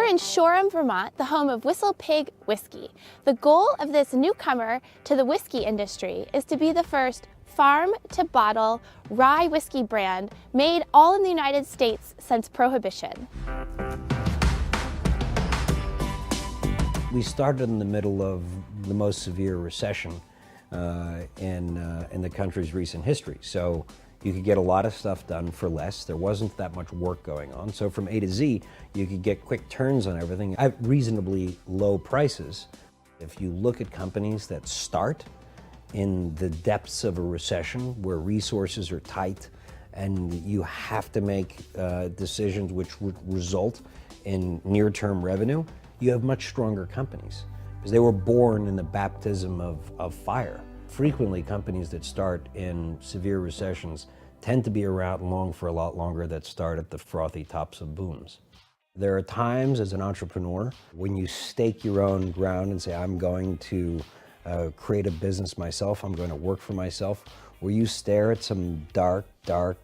We're in Shoreham, Vermont, the home of Whistle Pig Whiskey. The goal of this newcomer to the whiskey industry is to be the first farm-to-bottle rye whiskey brand made all in the United States since Prohibition. We started in the middle of the most severe recession in the country's recent history. So you could get a lot of stuff done for less. There wasn't that much work going on. So from A to Z, you could get quick turns on everything at reasonably low prices. If you look at companies that start in the depths of a recession where resources are tight and you have to make decisions which would result in near-term revenue, you have much stronger companies because they were born in the baptism of fire. Frequently, companies that start in severe recessions tend to be around for a lot longer that start at the frothy tops of booms. There are times as an entrepreneur when you stake your own ground and say, I'm going to create a business myself, I'm going to work for myself, where you stare at some dark, dark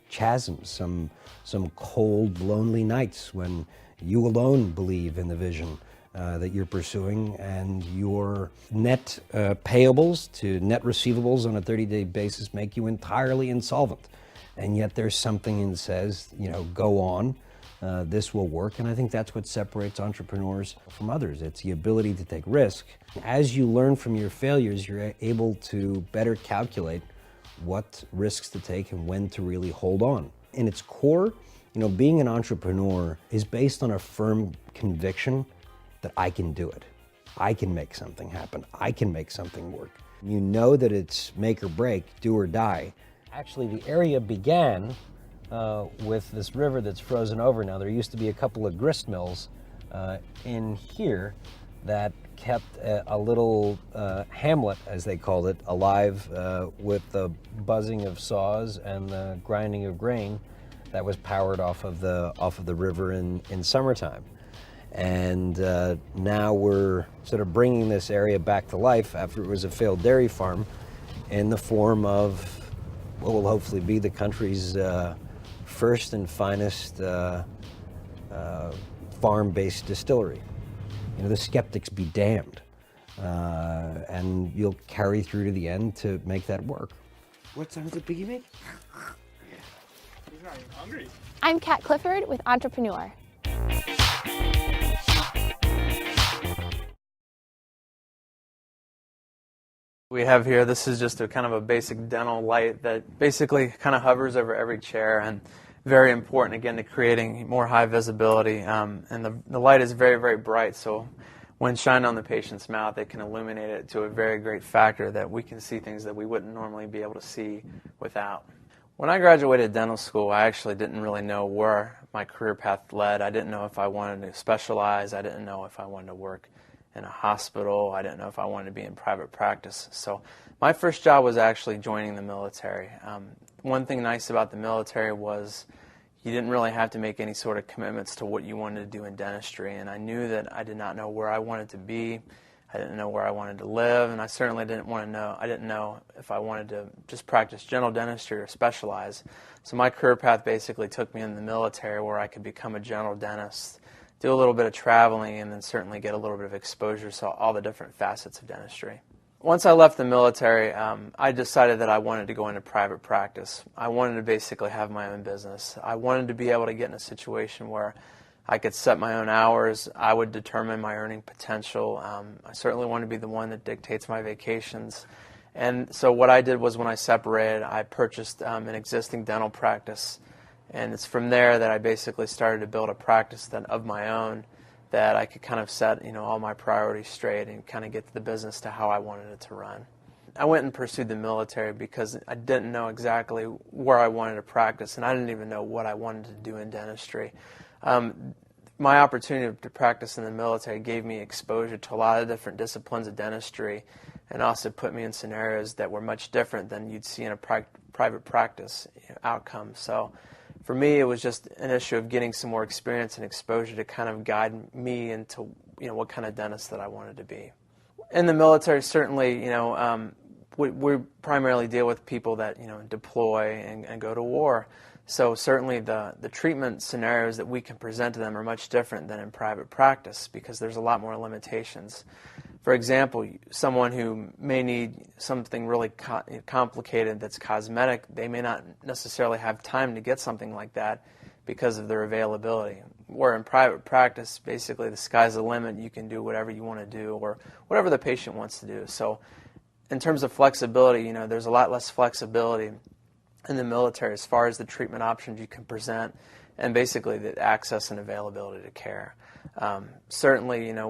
chasms, some cold, lonely nights when you alone believe in the vision that you're pursuing, and your net payables to net receivables on a 30-day basis make you entirely insolvent. And yet there's something that says, go on, this will work. And I think that's what separates entrepreneurs from others. It's the ability to take risk. As you learn from your failures, you're able to better calculate what risks to take and when to really hold on. In its core, being an entrepreneur is based on a firm conviction that I can do it. I can make something happen. I can make something work. You know that it's make or break, do or die. Actually, the area began with this river that's frozen over now. There used to be a couple of grist mills in here that kept a little hamlet, as they called it, alive with the buzzing of saws and the grinding of grain that was powered off of the river in summertime. And now we're sort of bringing this area back to life after it was a failed dairy farm in the form of what will hopefully be the country's first and finest farm-based distillery. The skeptics be damned. And you'll carry through to the end to make that work. What sounds did Biggie make? He's not even hungry. I'm Kat Clifford with Entrepreneur. We have here, this is just a kind of a basic dental light that basically kind of hovers over every chair, and very important again to creating more high visibility. And the light is very, very bright, so when shined on the patient's mouth, it can illuminate it to a very great factor that we can see things that we wouldn't normally be able to see without. When I graduated dental school, I actually didn't really know where my career path led. I didn't know if I wanted to specialize. I didn't know if I wanted to work in a hospital. I didn't know if I wanted to be in private practice. So my first job was actually joining the military. One thing nice about the military was you didn't really have to make any sort of commitments to what you wanted to do in dentistry, and I knew that I did not know where I wanted to be. I didn't know where I wanted to live, and I certainly didn't know if I wanted to just practice general dentistry or specialize. So my career path basically took me in the military, where I could become a general dentist, do a little bit of traveling, and then certainly get a little bit of exposure to all the different facets of dentistry. Once I left the military, I decided that I wanted to go into private practice. I wanted to basically have my own business. I wanted to be able to get in a situation where I could set my own hours. I would determine my earning potential. I certainly wanted to be the one that dictates my vacations. And so what I did was, when I separated, I purchased an existing dental practice. And it's from there that I basically started to build a practice of my own, that I could kind of set all my priorities straight and kind of get the business to how I wanted it to run. I went and pursued the military because I didn't know exactly where I wanted to practice, and I didn't even know what I wanted to do in dentistry. My opportunity to practice in the military gave me exposure to a lot of different disciplines of dentistry, and also put me in scenarios that were much different than you'd see in a private practice outcome. So for me, it was just an issue of getting some more experience and exposure to kind of guide me into what kind of dentist that I wanted to be. In the military, certainly, we primarily deal with people that, you know, deploy and go to war. So certainly the treatment scenarios that we can present to them are much different than in private practice because there's a lot more limitations. For example, someone who may need something really complicated that's cosmetic, they may not necessarily have time to get something like that because of their availability. Where in private practice, basically the sky's the limit. You can do whatever you want to do or whatever the patient wants to do. So in terms of flexibility, you know, there's a lot less flexibility in the military as far as the treatment options you can present and basically the access and availability to care. Certainly, you know,